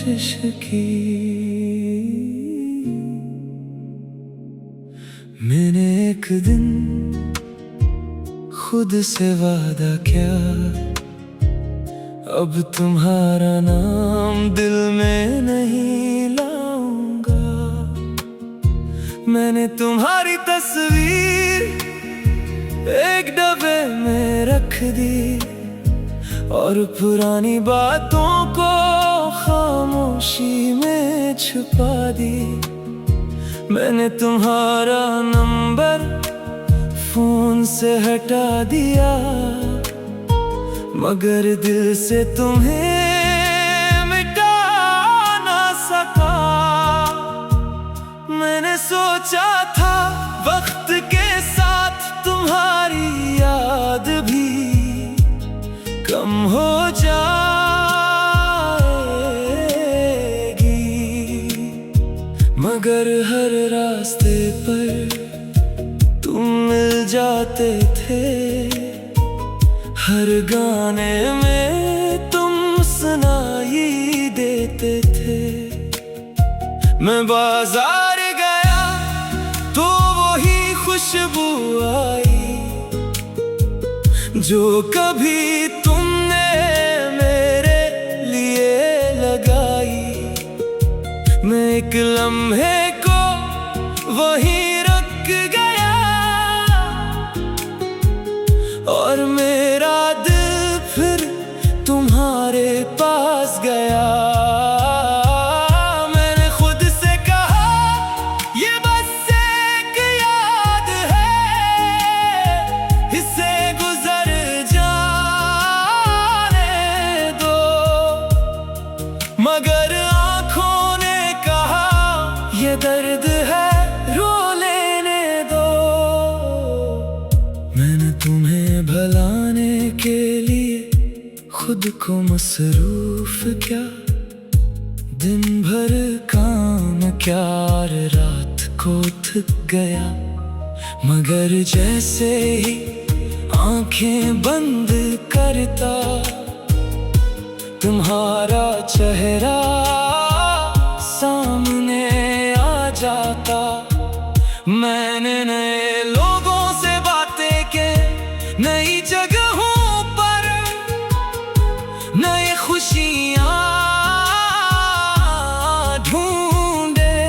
कोशिश की। मैंने एक दिन खुद से वादा किया, अब तुम्हारा नाम दिल में नहीं लाऊंगा। मैंने तुम्हारी तस्वीर एक डब्बे में रख दी और पुरानी बातों को खामोशी में छुपा दी। मैंने तुम्हारा नंबर फोन से हटा दिया, मगर दिल से तुम्हें मिटा ना सका। मैंने सोचा था वक्त के साथ तुम्हारी याद भी कम हो जाएगी, मगर हर रास्ते पर तुम मिल जाते थे। हर गाने में तुम सुनाई देते थे। मैं बाजार गया तो वही खुशबू आई जो कभी तुमने मेरे लिए लगाई। मैं एक लम्हे को वहीं रख गया और मेरा दिल फिर तुम्हारे पास गया। मैंने खुद से कहा ये बस एक याद है, इसे गुजर जाने दो, मगर आँखों ने कहा ये दर्द है, रो लेने दो। मैंने तुम्हें भुलाने के लिए खुद को मसरूफ क्या, दिन भर काम क्या, रात को थक गया। मगर जैसे ही आंखें बंद करता तुम्हारा चेहरा सामने आ जाता। मैंने नए लोगों से बातें की, नई जगहों पर नई खुशियाँ ढूंढे,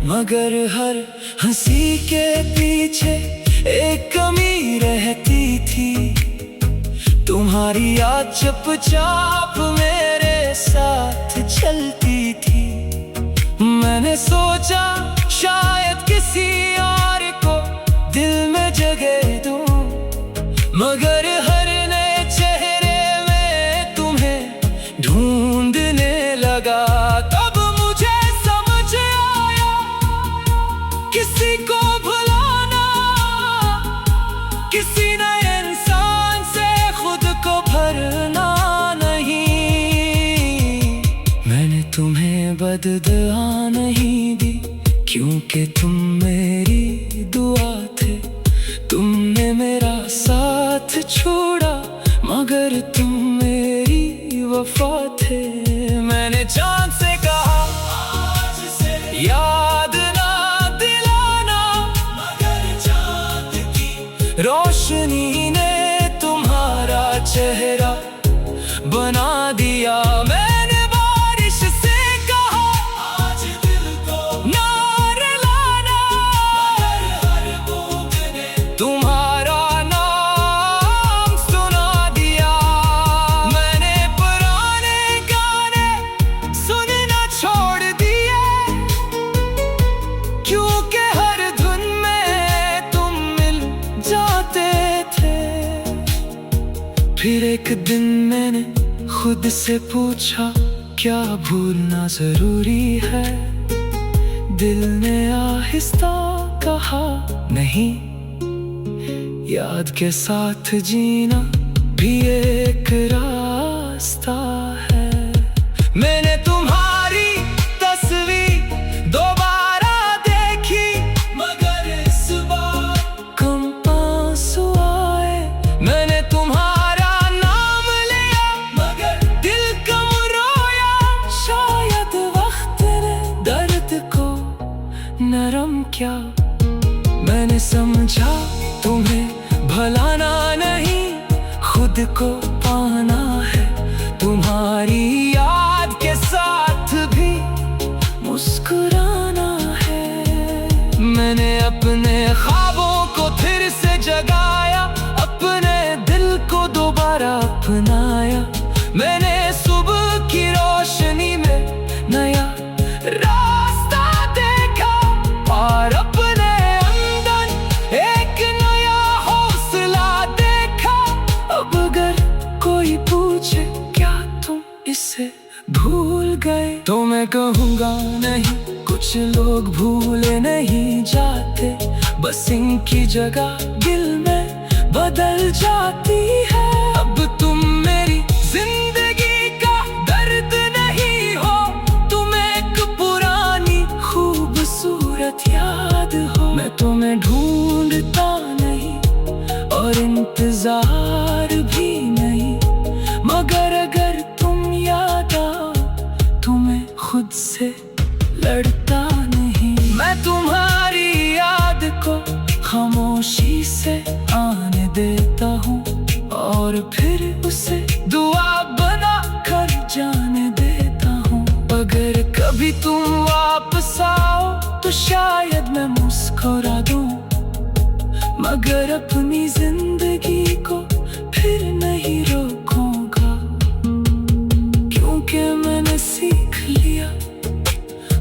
मगर हर हंसी के पीछे एक कमी रहती थी। तुम्हारी याद चुपचाप मेरे साथ चलती थी। मैंने सोचा शायद किसी और को दिल में जगह दूं, मगर हर नए चेहरे में तुम्हें ढूंढने लगा। तब मुझे समझ आया किसी को भुलाना किसी नए इंसान से खुद को भरना नहीं। मैंने तुम्हें बददुआ नहीं दी क्योंकि तुम मेरी दुआ थे। तुमने मेरा साथ छोड़ा मगर तुम मेरी वफा थे। मैंने चांद से कहा आज से याद ना दिलाना, मगर चांद की रोशनी ने तुम्हारा चेहरा बना दिया। मैंने बारिश से कहा आज दिल को ना रुलाना, मगर हर बूंद ने तुम्हारा नाम सुना दिया। मैंने पुराने गाने सुनना छोड़ दिए क्योंकि हर धुन में तुम मिल जाते थे। फिर एक दिन मैंने खुद से पूछा क्या भूलना जरूरी है। दिल ने आहिस्ता कहा नहीं, याद के साथ जीना भी एक रास्ता है। मैंने तुम्हारी तस्वीर दोबारा देखी मगर इस बार कम आंसू आए। मैंने तुम्हारा नाम लिया मगर दिल कम रोया। नरम क्या। मैंने समझा तुम्हें भलाना नहीं, खुद को पाना है। तुम्हारी याद के साथ भी मुस्कुराना है। मैंने अपने ख्वाबों को फिर से जगाया, अपने दिल को दोबारा अपनाया। मैंने सुबह की रोशनी में नया रास्ता देखा, और अपने अंदर एक नया हौसला देखा। अब अगर कोई पूछे क्या तुम इसे भूल गए, तो मैं कहूँगा नहीं, कुछ लोग भूले नहीं जाते, बस इनकी जगह दिल में बदल जाती है। अब तुम मेरी जिंदगी का दर्द नहीं हो, तुम एक पुरानी खूबसूरत याद हो। मैं तुम्हें ढूंढता नहीं और इंतजार भी नहीं, मगर अगर तुम याद आओ तो मैं खुद से लड़ता नहीं। मैं तुम्हारी याद को खामोशी से आने देता हूँ, और फिर उसे दुआ बना कर जाने देता हूँ। अगर कभी तुम वापस आओ तो शायद मैं मुस्कुरा दूँ, मगर अपनी जिंदगी को फिर नहीं रोकूंगा। क्योंकि मैंने सीख लिया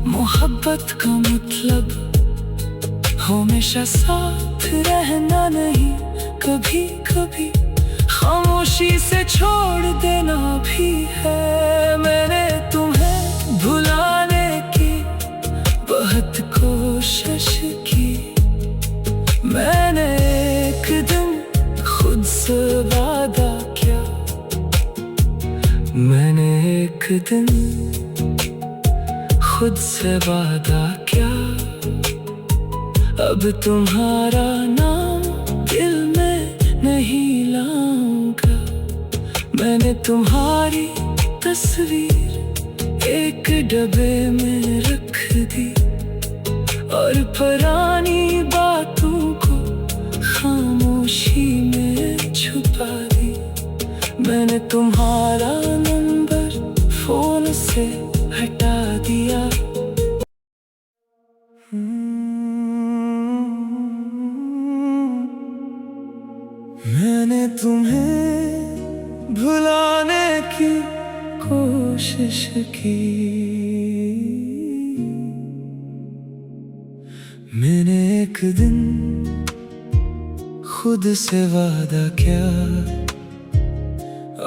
मोहब्बत का मतलब हमेशा साथ रहना नहीं, कभी कभी खामोशी से छोड़ देना भी है। मैंने तुम्हें भुलाने की बहुत कोशिश की, मैंने एक दिन खुद से वादा किया, मैंने एक दिन खुद से वादा किया। अब तुम्हारा नाम दिल में नहीं लाऊंगा। मैंने तुम्हारी तस्वीर एक डब्बे में रख दी, और पुरानी बातों को खामोशी में छुपा दी। मैंने तुम्हारा नंबर फोन से हटा दिया। मैंने तुम्हें भुलाने की कोशिश की, मैंने एक दिन खुद से वादा किया।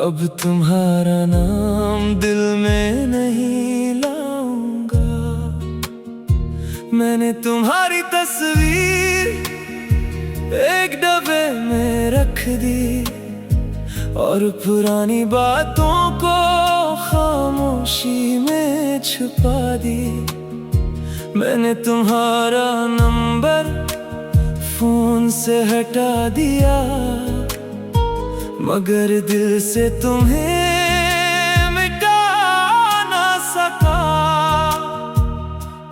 अब तुम्हारा नाम दिल में नहीं लाऊंगा। मैंने तुम्हारी तस्वीर एक डब्बे में रख दी, और पुरानी बातों को खामोशी में छुपा दी। मैंने तुम्हारा नंबर फोन से हटा दिया, मगर दिल से तुम्हें मिटा ना सका।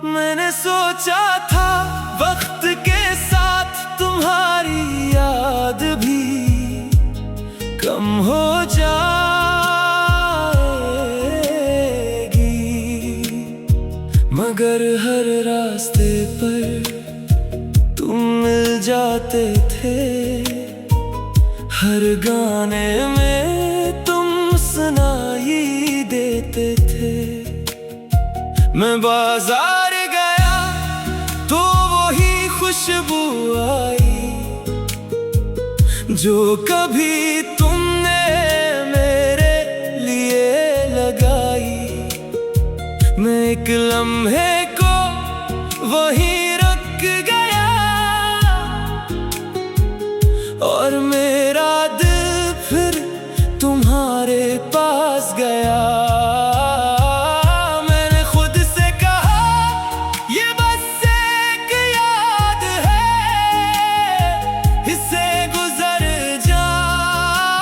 मैंने सोचा था वक्त के साथ तुम्हारी याद भी कम हो जाएगी, मगर हर रास्ते पर तुम मिल जाते थे। हर गाने में तुम सुनाई देते थे। मैं बाजार गया तो वही खुशबू आई जो कभी तुमने मेरे लिए लगाई। मैं एक लम्हे को वहीं रख गया, और मेरा दिल फिर तुम्हारे पास गया। मैंने खुद से कहा ये बस एक याद है, इसे गुजर जाने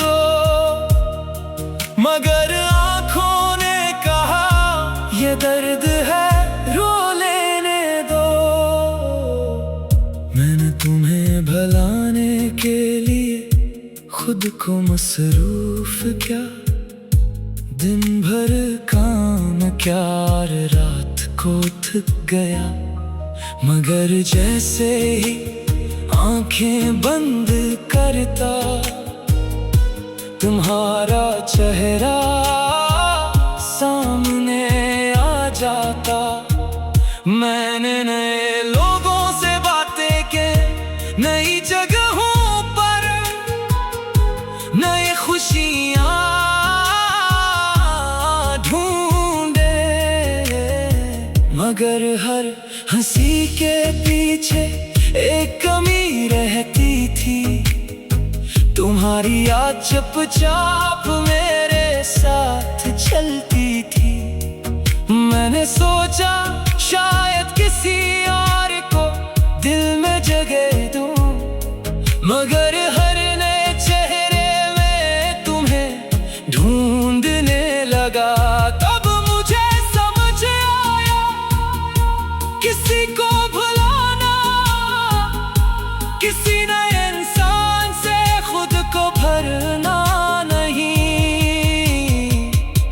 दो। मगर आँखों ने कहा ये दर्द है, रो ले को मसरूफ क्या, दिन भर काम क्या, रात को थक गया। मगर जैसे ही आंखें बंद करता, तुम्हारा चेहरा सामने आ जाता। मैंने नए लोगों से बातें की, नई जगहों पर नई खुशियाँ ढूंढे। मगर हर हंसी के पीछे एक कमी रहती थी, तुम्हारी याद चुपचाप मेरे साथ चलती थी। मैंने सोचा शायद किसी और को दिल में जगह दूं, मगर हर नए चेहरे में तुम्हें ढूंढने लगा। तब मुझे समझ आया, किसी को भुलाना किसी नए इंसान से खुद को भरना नहीं।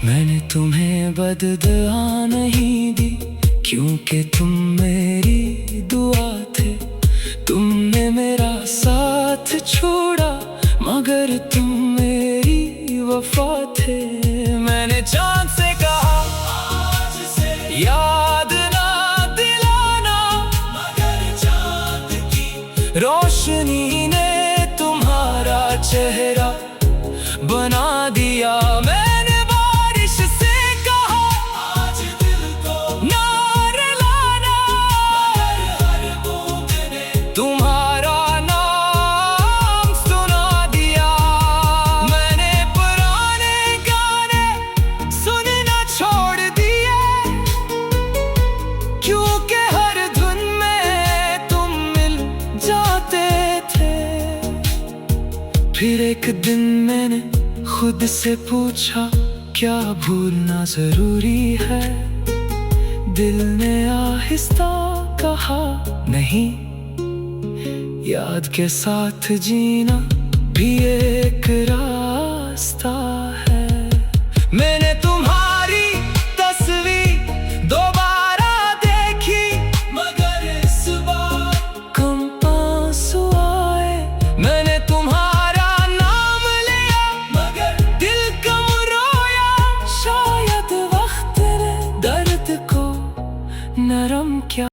मैंने तुम्हें बददुआ नहीं दी, क्योंकि तुम मेरी दुआ थे। तुमने मेरा साथ छोड़ा, मगर तुम मेरी वफा थे। मैंने चांद से कहा आज से याद ना दिलाना, मगर चांद की रोशनी ने तुम्हारा चेहरा बना दिया। मैंने बारिश से कहा आज दिल को ना रुलाना, मगर हर बूंद ने तुम्हारा नाम सुना दिया। मैंने पुराने गाने सुनना छोड़ दिए, क्योंकि हर धुन में तुम मिल जाते थे। फिर एक दिन मैंने खुद से पूछा, क्या भूलना जरूरी है? दिल ने आहिस्ता कहा, नहीं, याद के साथ जीना भी एक रास्ता है। मैंने तुम्हारी तस्वीर दोबारा देखी, मगर इस बार कम आंसू आए। मैंने तुम्हारा नाम लिया, मगर दिल कम रोया। शायद वक्त ने दर्द को नरम किया।